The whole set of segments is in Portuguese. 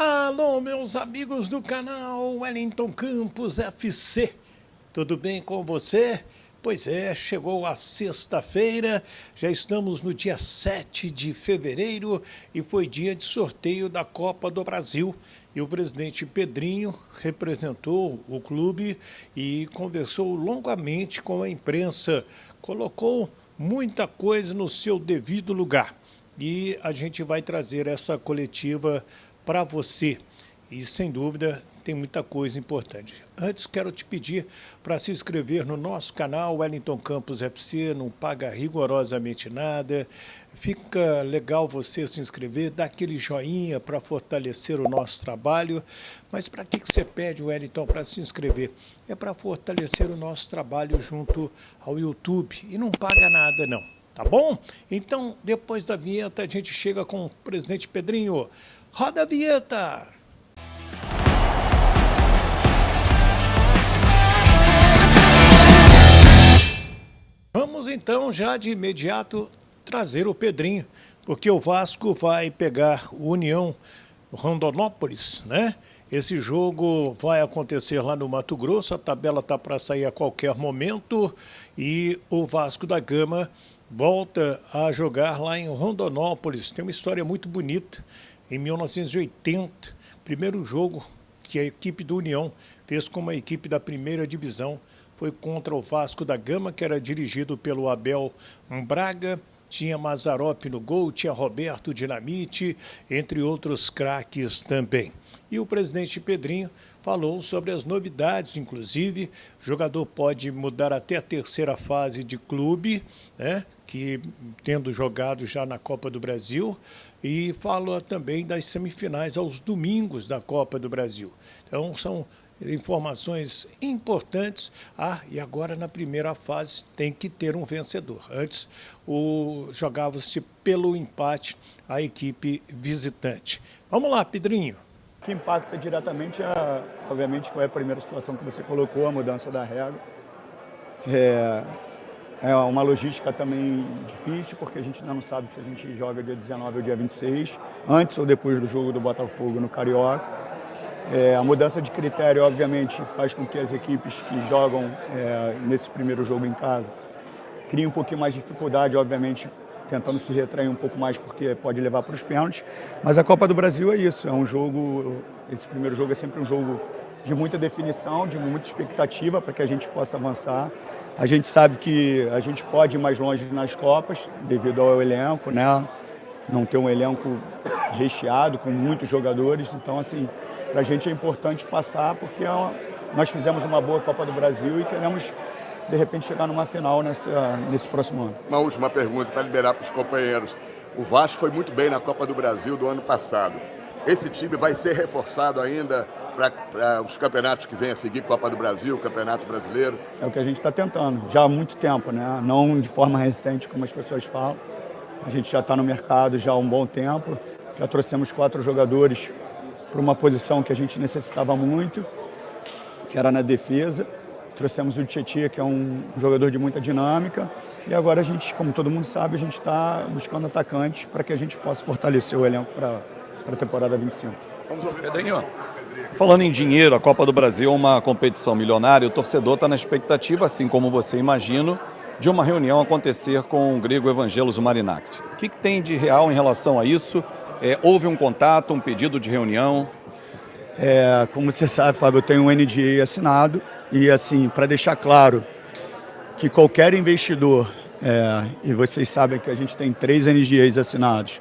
Alô, meus amigos do canal Wellington Campos FC, tudo bem com você? Pois é, chegou a sexta-feira, já estamos no dia 7 de fevereiro e foi dia de sorteio da Copa do Brasil. E o presidente Pedrinho representou o clube e conversou longamente com a imprensa, colocou muita coisa no seu devido lugar. E a gente vai trazer essa coletiva para você. E, sem dúvida, tem muita coisa importante. Antes, quero te pedir para se inscrever no nosso canal Wellington Campos FC, não paga rigorosamente nada. Fica legal você se inscrever, dar aquele joinha para fortalecer o nosso trabalho. Mas para que você pede, Wellington, para se inscrever? É para fortalecer o nosso trabalho junto ao YouTube. E não paga nada, não. Tá bom? Então, depois da vinheta, a gente chega com o presidente Pedrinho. Roda a vinheta! Vamos então já de imediato trazer o Pedrinho, porque o Vasco vai pegar o União Rondonópolis, né? Esse jogo vai acontecer lá no Mato Grosso, a tabela está para sair a qualquer momento e o Vasco da Gama volta a jogar lá em Rondonópolis. Tem uma história muito bonita. Em 1980, primeiro jogo que a equipe do União fez como a equipe da primeira divisão foi contra o Vasco da Gama, que era dirigido pelo Abel Braga. Tinha Mazzaropi no gol, tinha Roberto Dinamite, entre outros craques também. E o presidente Pedrinho falou sobre as novidades, inclusive, o jogador pode mudar até a terceira fase de clube, né, que tendo jogado já na Copa do Brasil, e fala também das semifinais aos domingos da Copa do Brasil. Então, são informações importantes. E agora na primeira fase tem que ter um vencedor. Antes jogava-se pelo empate a equipe visitante. Vamos lá, Pedrinho. O que impacta diretamente, obviamente, foi a primeira situação que você colocou, a mudança da regra. É uma logística também difícil, porque a gente ainda não sabe se a gente joga dia 19 ou dia 26, antes ou depois do jogo do Botafogo no Carioca. A mudança de critério, obviamente, faz com que as equipes que jogam nesse primeiro jogo em casa criem um pouquinho mais de dificuldade, obviamente, tentando se retrair um pouco mais, porque pode levar para os pênaltis. Mas a Copa do Brasil é isso, é um jogo, esse primeiro jogo é sempre um jogo de muita definição, de muita expectativa para que a gente possa avançar. A gente sabe que a gente pode ir mais longe nas Copas, devido ao elenco, né? Não ter um elenco recheado com muitos jogadores. Então, assim, para a gente é importante passar, porque nós fizemos uma boa Copa do Brasil e queremos, de repente, chegar numa final nesse próximo ano. Uma última pergunta para liberar para os companheiros. O Vasco foi muito bem na Copa do Brasil do ano passado. Esse time vai ser reforçado ainda para os campeonatos que vêm a seguir, Copa do Brasil, Campeonato Brasileiro? É o que a gente está tentando, já há muito tempo, né? Não de forma recente, como as pessoas falam. A gente já está no mercado já há um bom tempo, já trouxemos 4 jogadores para uma posição que a gente necessitava muito, que era na defesa. Trouxemos o Tietchan, que é um jogador de muita dinâmica, e agora a gente, como todo mundo sabe, a gente está buscando atacantes para que a gente possa fortalecer o elenco para a temporada 25. Vamos ouvir, Pedrinho. Falando em dinheiro, a Copa do Brasil é uma competição milionária, o torcedor está na expectativa, assim como você, imagino, de uma reunião acontecer com o grego Evangelos Marinax. O que tem de real em relação a isso? Houve um contato, um pedido de reunião? Como você sabe, Fábio, eu tenho um NDA assinado e, assim, para deixar claro que qualquer investidor, e vocês sabem que a gente tem 3 NDAs assinados,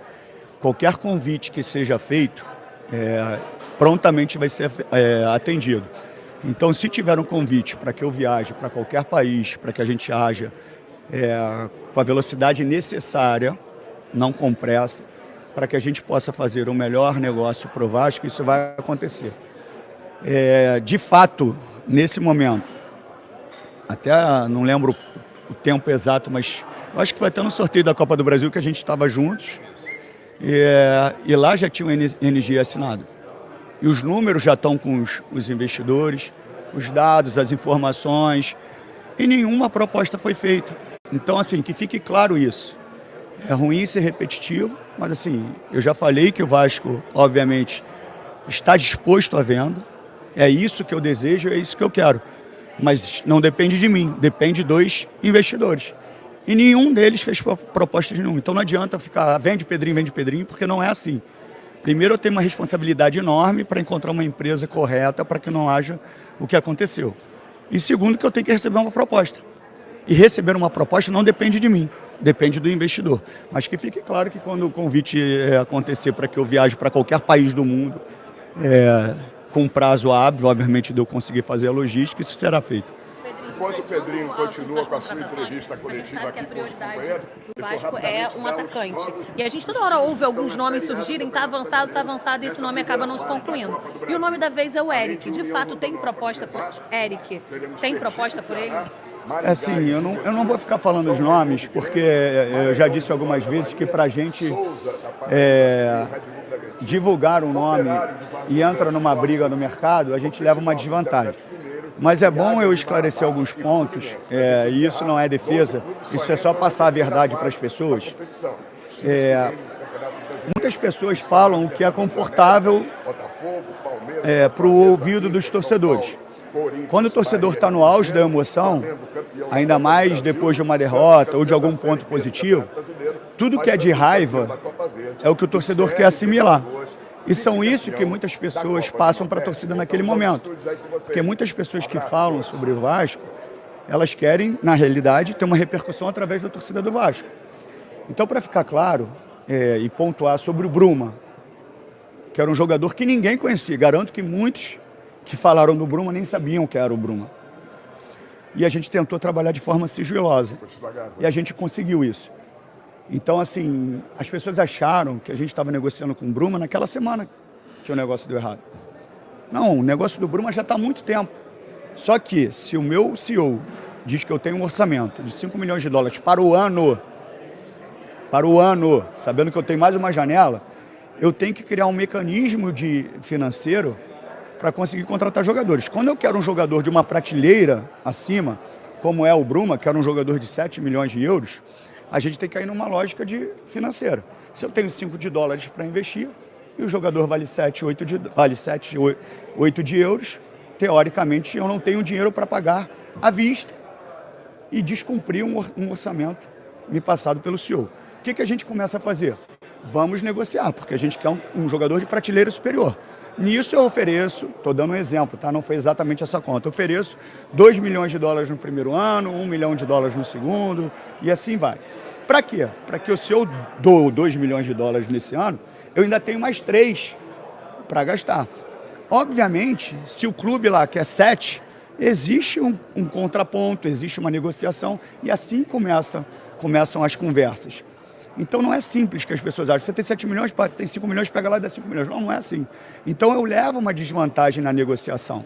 qualquer convite que seja feito, prontamente vai ser atendido. Então, se tiver um convite para que eu viaje para qualquer país, para que a gente haja com a velocidade necessária, não com pressa, para que a gente possa fazer o melhor negócio para o Vasco, isso vai acontecer. De fato, nesse momento, até não lembro o tempo exato, mas acho que foi até no sorteio da Copa do Brasil que a gente estava juntos, e lá já tinha um NG assinado. E os números já estão com os investidores, os dados, as informações, e nenhuma proposta foi feita. Então, assim, que fique claro isso. É ruim ser repetitivo, mas assim, eu já falei que o Vasco, obviamente, está disposto à venda, é isso que eu desejo, é isso que eu quero. Mas não depende de mim, depende dos investidores. E nenhum deles fez proposta nenhuma. Então não adianta ficar, vende Pedrinho, porque não é assim. Primeiro eu tenho uma responsabilidade enorme para encontrar uma empresa correta para que não haja o que aconteceu. E segundo, que eu tenho que receber uma proposta. E receber uma proposta não depende de mim, depende do investidor. Mas que fique claro que quando o convite acontecer para que eu viaje para qualquer país do mundo, com prazo hábil, obviamente, de eu conseguir fazer a logística, isso será feito. Enquanto o Pedrinho continua com a sua entrevista coletiva aqui com os companheiros, o Vasco é um atacante. E a gente toda hora ouve alguns nomes surgirem, tá avançado, e esse nome acaba não se concluindo. E o nome da vez é o Eric. De fato, tem proposta por Eric? Tem proposta por ele? Assim, eu não vou ficar falando os nomes, porque eu já disse algumas vezes que para a gente divulgar um nome e entra numa briga no mercado, a gente leva uma desvantagem. Mas é bom eu esclarecer alguns pontos, e isso não é defesa, isso é só passar a verdade para as pessoas. Muitas pessoas falam o que é confortável para o ouvido dos torcedores. Quando o torcedor está no auge da emoção, ainda mais depois de uma derrota ou de algum ponto positivo, tudo que é de raiva é o que o torcedor quer assimilar. E são isso que muitas pessoas passam para a torcida naquele momento. Porque muitas pessoas que falam sobre o Vasco, elas querem, na realidade, ter uma repercussão através da torcida do Vasco. Então, para ficar claro e pontuar sobre o Bruma, que era um jogador que ninguém conhecia, garanto que muitos que falaram do Bruma nem sabiam que era o Bruma. E a gente tentou trabalhar de forma sigilosa. E a gente conseguiu isso. Então, assim, as pessoas acharam que a gente estava negociando com o Bruma naquela semana que o negócio deu errado. Não, o negócio do Bruma já está há muito tempo. Só que, se o meu CEO diz que eu tenho um orçamento de 5 milhões de dólares para o ano, sabendo que eu tenho mais uma janela, eu tenho que criar um mecanismo financeiro para conseguir contratar jogadores. Quando eu quero um jogador de uma prateleira acima, como é o Bruma, que era um jogador de 7 milhões de euros, a gente tem que cair numa lógica financeira. Se eu tenho 5 de dólares para investir e o jogador vale 7, 8 de euros, teoricamente eu não tenho dinheiro para pagar à vista e descumprir um orçamento me passado pelo CEO. O que a gente começa a fazer? Vamos negociar, porque a gente quer um jogador de prateleira superior. Nisso eu ofereço, estou dando um exemplo, tá? Não foi exatamente essa conta, eu ofereço 2 milhões de dólares no primeiro ano, 1 milhão de dólares no segundo, e assim vai. Para quê? Para que se eu dou 2 milhões de dólares nesse ano, eu ainda tenho mais 3 para gastar. Obviamente, se o clube lá quer 7, existe um contraponto, existe uma negociação, e assim começam as conversas. Então não é simples que as pessoas acham, você tem 7 milhões, tem 5 milhões, pega lá e dá 5 milhões. Não é assim. Então eu levo uma desvantagem na negociação.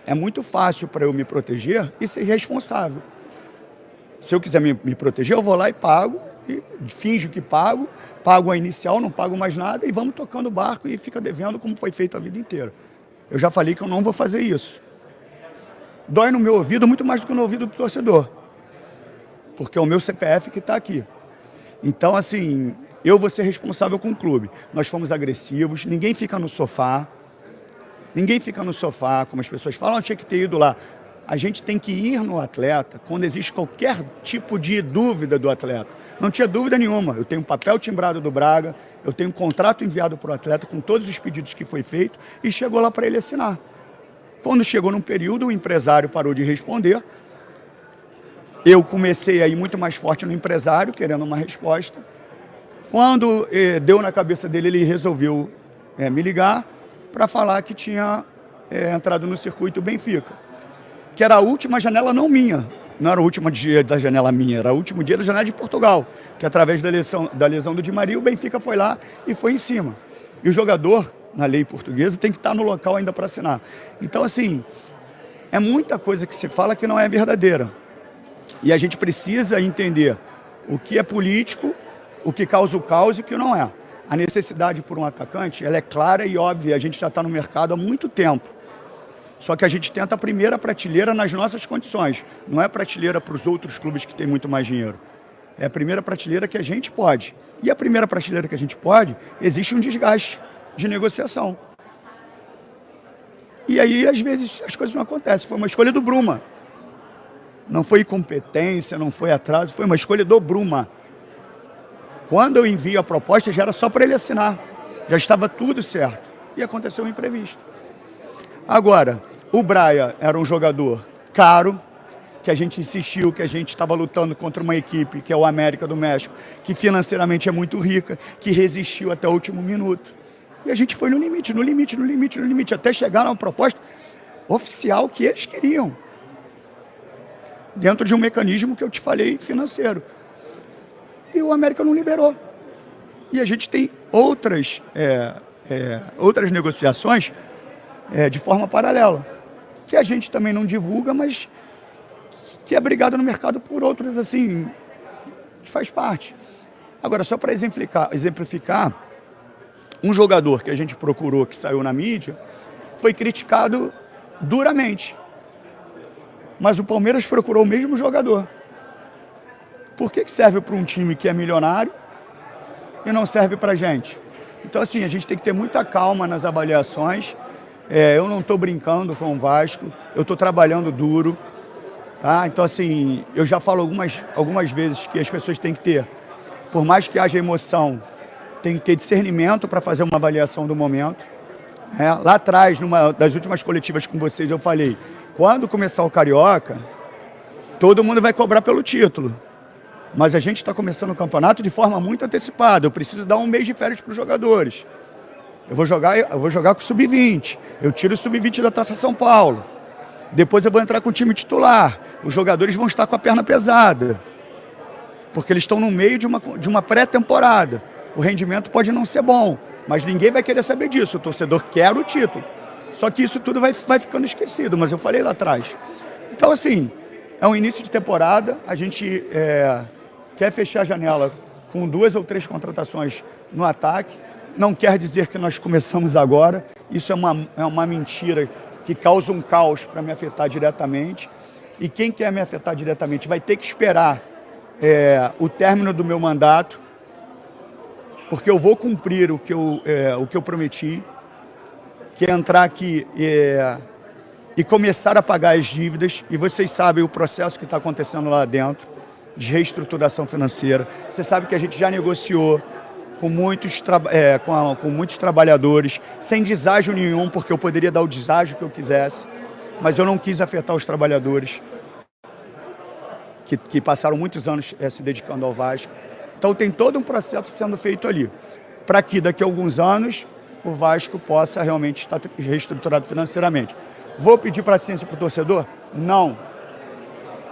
É muito fácil para eu me proteger e ser responsável. Se eu quiser me proteger, eu vou lá e pago, e finjo que pago a inicial, não pago mais nada e vamos tocando o barco e fica devendo como foi feito a vida inteira. Eu já falei que eu não vou fazer isso. Dói no meu ouvido muito mais do que no ouvido do torcedor, porque é o meu CPF que está aqui. Então, assim, eu vou ser responsável com o clube. Nós fomos agressivos, ninguém fica no sofá, como as pessoas falam, tinha que ter ido lá. A gente tem que ir no atleta quando existe qualquer tipo de dúvida do atleta. Não tinha dúvida nenhuma, eu tenho um papel timbrado do Braga, eu tenho um contrato enviado para o atleta com todos os pedidos que foi feito e chegou lá para ele assinar. Quando chegou num período, o empresário parou de responder. Eu comecei a ir muito mais forte no empresário, querendo uma resposta. Quando deu na cabeça dele, ele resolveu me ligar para falar que tinha entrado no circuito Benfica, que era a última janela não minha, não era o último dia da janela minha, era o último dia da janela de Portugal, que através da lesão do Di Maria, o Benfica foi lá e foi em cima. E o jogador, na lei portuguesa, tem que estar no local ainda para assinar. Então, assim, é muita coisa que se fala que não é verdadeira. E a gente precisa entender o que é político, o que causa o caos e o que não é. A necessidade por um atacante, ela é clara e óbvia, a gente já está no mercado há muito tempo. Só que a gente tenta a primeira prateleira nas nossas condições. Não é prateleira para os outros clubes que têm muito mais dinheiro. É a primeira prateleira que a gente pode. E a primeira prateleira que a gente pode, existe um desgaste de negociação. E aí, às vezes, as coisas não acontecem. Foi uma escolha do Bruma. Não foi incompetência, não foi atraso, foi uma escolha do Bruma. Quando eu envio a proposta, já era só para ele assinar. Já estava tudo certo. E aconteceu um imprevisto. Agora, o Brian era um jogador caro, que a gente insistiu, que a gente estava lutando contra uma equipe, que é o América do México, que financeiramente é muito rica, que resistiu até o último minuto. E a gente foi no limite, no limite, no limite, no limite, até chegar numa proposta oficial que eles queriam. Dentro de um mecanismo que eu te falei, financeiro. E o América não liberou. E a gente tem outras negociações de forma paralela, que a gente também não divulga, mas que é brigado no mercado por outros, assim, que faz parte. Agora, só para exemplificar, um jogador que a gente procurou, que saiu na mídia, foi criticado duramente. Mas o Palmeiras procurou o mesmo jogador. Por que serve para um time que é milionário e não serve para a gente? Então, assim, a gente tem que ter muita calma nas avaliações. Eu não estou brincando com o Vasco, eu estou trabalhando duro. Tá? Então, assim, eu já falo algumas vezes que as pessoas têm que ter, por mais que haja emoção, tem que ter discernimento para fazer uma avaliação do momento. Lá atrás, numa das últimas coletivas com vocês, eu falei, quando começar o Carioca, todo mundo vai cobrar pelo título. Mas a gente está começando o campeonato de forma muito antecipada. Eu preciso dar um mês de férias para os jogadores. Eu vou jogar com o Sub-20. Eu tiro o Sub-20 da Taça São Paulo. Depois eu vou entrar com o time titular. Os jogadores vão estar com a perna pesada. Porque eles estão no meio de uma pré-temporada. O rendimento pode não ser bom, mas ninguém vai querer saber disso. O torcedor quer o título. Só que isso tudo vai ficando esquecido, mas eu falei lá atrás. Então, assim, é um início de temporada. A gente quer fechar a janela com 2 ou 3 contratações no ataque. Não quer dizer que nós começamos agora. Isso é uma mentira que causa um caos para me afetar diretamente. E quem quer me afetar diretamente vai ter que esperar o término do meu mandato, porque eu vou cumprir o que eu prometi, que é entrar aqui e começar a pagar as dívidas. E vocês sabem o processo que está acontecendo lá dentro, de reestruturação financeira. Você sabe que a gente já negociou com muitos trabalhadores, sem deságio nenhum, porque eu poderia dar o deságio que eu quisesse, mas eu não quis afetar os trabalhadores que passaram muitos anos se dedicando ao Vasco. Então tem todo um processo sendo feito ali, para que daqui a alguns anos o Vasco possa realmente estar reestruturado financeiramente. Vou pedir paciência para o torcedor? Não.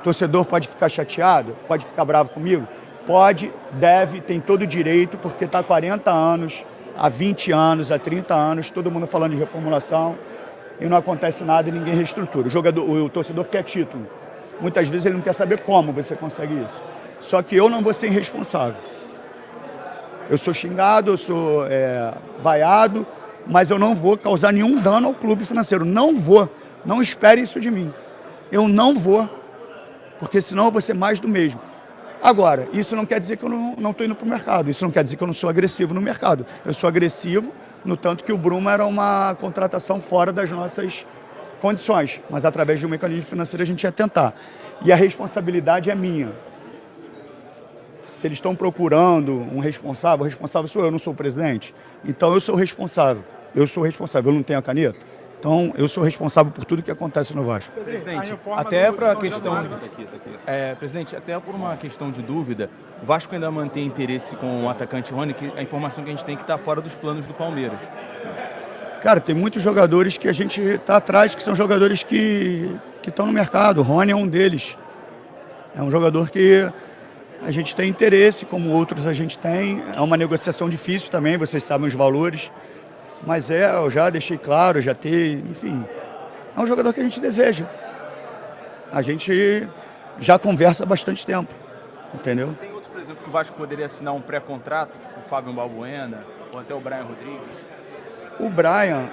O torcedor pode ficar chateado, pode ficar bravo comigo? Pode, deve, tem todo o direito, porque está há 40 anos, há 20 anos, há 30 anos, todo mundo falando de reformulação e não acontece nada e ninguém reestrutura. O torcedor quer título. Muitas vezes ele não quer saber como você consegue isso. Só que eu não vou ser irresponsável. Eu sou xingado, eu sou vaiado, mas eu não vou causar nenhum dano ao clube financeiro. Não vou. Não espere isso de mim. Eu não vou, porque senão eu vou ser mais do mesmo. Agora, isso não quer dizer que eu não estou indo para o mercado. Isso não quer dizer que eu não sou agressivo no mercado. Eu sou agressivo, no tanto que o Bruma era uma contratação fora das nossas condições. Mas através de um mecanismo financeiro a gente ia tentar. E a responsabilidade é minha. Se eles estão procurando um responsável, o responsável sou eu, não sou o presidente. Então eu sou o responsável. Eu sou o responsável, eu não tenho a caneta. Então, eu sou responsável por tudo que acontece no Vasco. Presidente, até para a questão... presidente, até por uma questão de dúvida, o Vasco ainda mantém interesse com o atacante Rony, que a informação que a gente tem é que está fora dos planos do Palmeiras. Cara, tem muitos jogadores que a gente está atrás, que são jogadores que estão no mercado. O Rony é um deles. É um jogador que a gente tem interesse, como outros a gente tem. É uma negociação difícil também, vocês sabem os valores. Mas eu já deixei claro, já tem, enfim, é um jogador que a gente deseja. A gente já conversa há bastante tempo, entendeu? Tem outros, por exemplo, que o Vasco poderia assinar um pré-contrato, tipo o Fábio Balbuena, ou até o Brian Rodrigues? O Brian,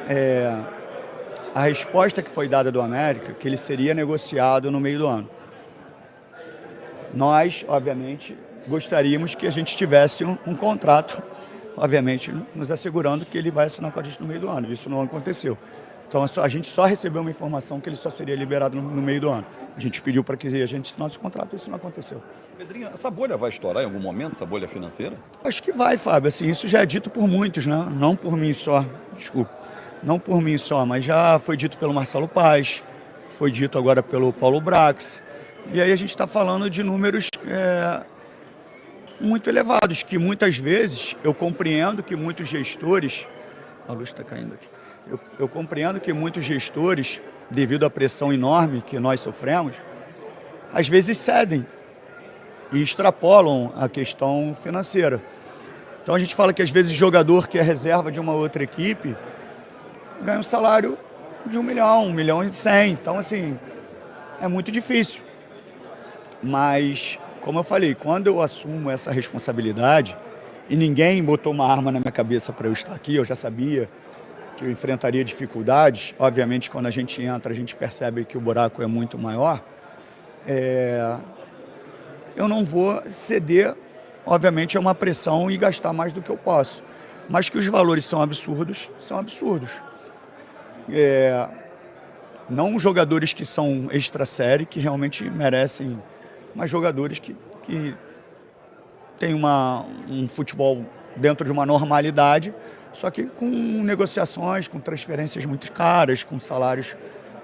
a resposta que foi dada do América, que ele seria negociado no meio do ano. Nós, obviamente, gostaríamos que a gente tivesse um contrato, obviamente, nos assegurando que ele vai assinar com a gente no meio do ano. Isso não aconteceu. Então a gente só recebeu uma informação que ele só seria liberado no meio do ano. A gente pediu para que a gente assinasse o contrato e isso não aconteceu. Pedrinho, essa bolha vai estourar em algum momento, essa bolha financeira? Acho que vai, Fábio. Assim, isso já é dito por muitos, né? Não por mim só, desculpa. Não por mim só, mas já foi dito pelo Marcelo Paes, foi dito agora pelo Paulo Brax. E aí a gente está falando de números muito elevados, que muitas vezes eu compreendo que muitos gestores... A luz está caindo aqui. Eu compreendo que muitos gestores, devido à pressão enorme que nós sofremos, às vezes cedem e extrapolam a questão financeira. Então a gente fala que às vezes o jogador que é reserva de uma outra equipe ganha um salário de 1 milhão, 1.100.000. Então assim, é muito difícil. Mas, como eu falei, quando eu assumo essa responsabilidade, e ninguém botou uma arma na minha cabeça para eu estar aqui, eu já sabia que eu enfrentaria dificuldades. Obviamente, quando a gente entra, a gente percebe que o buraco é muito maior. Eu não vou ceder, obviamente, a uma pressão e gastar mais do que eu posso. Mas que os valores são absurdos, são absurdos. Não jogadores que são extra-série, que realmente merecem, mas jogadores que têm um futebol dentro de uma normalidade, só que com negociações, com transferências muito caras, com salários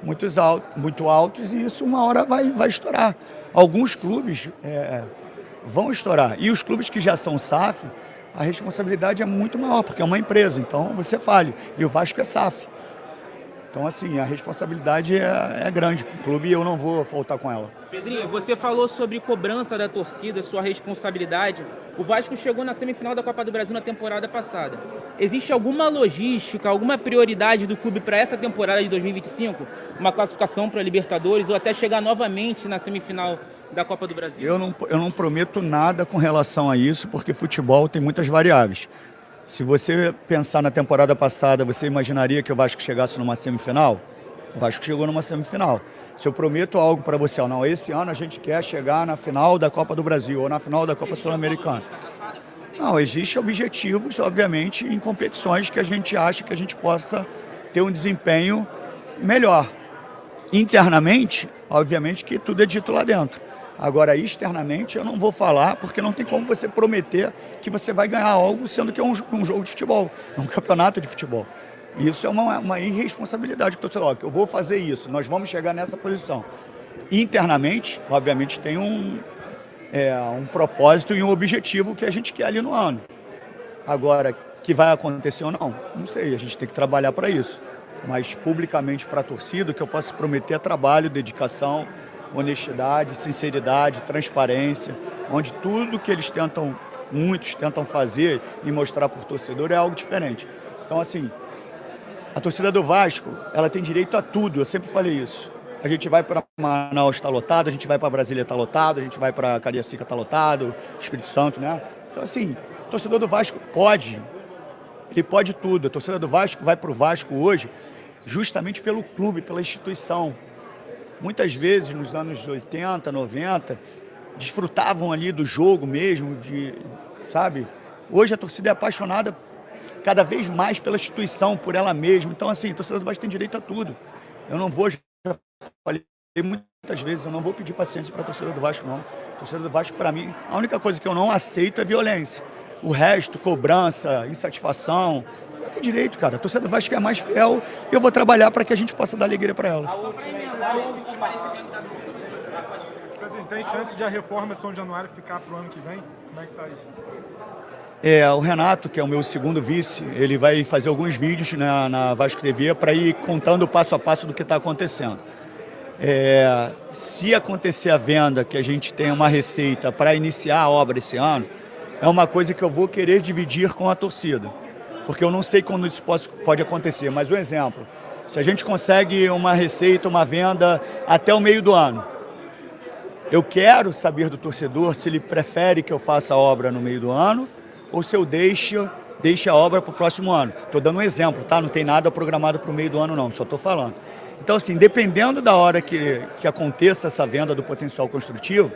muito altos, e isso uma hora vai estourar. Alguns clubes vão estourar. E os clubes que já são SAF, a responsabilidade é muito maior, porque é uma empresa, então você fale. E o Vasco é SAF. Então, assim, a responsabilidade é grande com o clube e eu não vou faltar com ela. Pedrinho, você falou sobre cobrança da torcida, sua responsabilidade. O Vasco chegou na semifinal da Copa do Brasil na temporada passada. Existe alguma logística, alguma prioridade do clube para essa temporada de 2025? Uma classificação para a Libertadores ou até chegar novamente na semifinal da Copa do Brasil? Eu não prometo nada com relação a isso, porque futebol tem muitas variáveis. Se você pensar na temporada passada, você imaginaria que o Vasco chegasse numa semifinal? O Vasco chegou numa semifinal. Se eu prometo algo para você, não, esse ano a gente quer chegar na final da Copa do Brasil ou na final da Copa Sul-Americana. Não, existem objetivos, obviamente, em competições que a gente acha que a gente possa ter um desempenho melhor. Internamente, obviamente que tudo é dito lá dentro. Agora, externamente, eu não vou falar, porque não tem como você prometer que você vai ganhar algo, sendo que é um jogo de futebol, é um campeonato de futebol. E isso é uma irresponsabilidade que eu estou eu vou fazer isso, nós vamos chegar nessa posição. Internamente, obviamente, tem um propósito e um objetivo que a gente quer ali no ano. Agora, que vai acontecer ou não sei, a gente tem que trabalhar para isso. Mas, publicamente, para a torcida, o que eu posso prometer é trabalho, dedicação, honestidade, sinceridade, transparência, onde tudo que muitos tentam fazer e mostrar para o torcedor é algo diferente. Então, assim, a torcida do Vasco, ela tem direito a tudo, eu sempre falei isso. A gente vai para Manaus, está lotado, a gente vai para Brasília, está lotado, a gente vai para Cariacica, está lotado, Espírito Santo, né? Então, assim, o torcedor do Vasco ele pode tudo. A torcida do Vasco vai para o Vasco hoje justamente pelo clube, pela instituição. Muitas vezes, nos anos 80, 90, desfrutavam ali do jogo mesmo, sabe? Hoje a torcida é apaixonada cada vez mais pela instituição, por ela mesma. Então, assim, a torcida do Vasco tem direito a tudo. Eu não vou, já falei muitas vezes, eu não vou pedir paciência para a torcida do Vasco, não. A torcida do Vasco, para mim, a única coisa que eu não aceito é violência. O resto, cobrança, insatisfação, não tem direito, cara. A torcida do Vasco é mais fiel e eu vou trabalhar para que a gente possa dar alegria para ela. Pedro, tem chance de a reforma São Januário ficar para o ano que vem? Como é que está isso? O Renato, que é o meu segundo vice, ele vai fazer alguns vídeos na Vasco TV para ir contando passo a passo do que está acontecendo. Se acontecer a venda, que a gente tenha uma receita para iniciar a obra esse ano, é uma coisa que eu vou querer dividir com a torcida, porque eu não sei quando isso pode acontecer, mas um exemplo, se a gente consegue uma receita, uma venda até o meio do ano, eu quero saber do torcedor se ele prefere que eu faça a obra no meio do ano ou se eu deixe a obra para o próximo ano. Estou dando um exemplo, tá? Não tem nada programado para o meio do ano não, só estou falando. Então, assim, dependendo da hora que aconteça essa venda do potencial construtivo,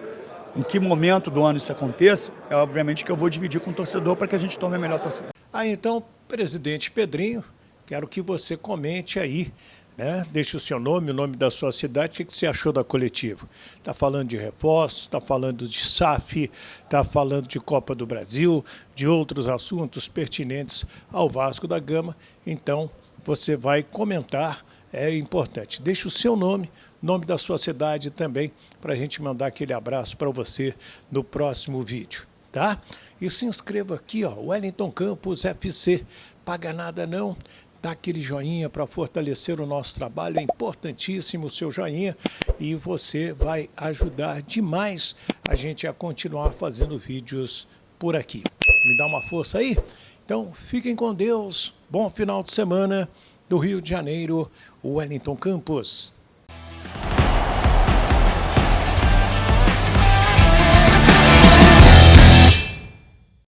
em que momento do ano isso aconteça, é obviamente que eu vou dividir com o torcedor para que a gente tome a melhor torcida. Então, presidente Pedrinho, quero que você comente aí né? Deixe o seu nome, o nome da sua cidade, o que você achou da coletiva. Está falando de reforços, está falando de SAF, está falando de Copa do Brasil, de outros assuntos pertinentes ao Vasco da Gama. Então, você vai comentar, é importante. Deixe o seu nome da sua cidade também, para a gente mandar aquele abraço para você no próximo vídeo, tá? E se inscreva aqui, ó, Wellington Campos FC, paga nada não. Dá aquele joinha para fortalecer o nosso trabalho, é importantíssimo o seu joinha e você vai ajudar demais a gente a continuar fazendo vídeos por aqui. Me dá uma força aí? Então, fiquem com Deus, bom final de semana do Rio de Janeiro, Wellington Campos.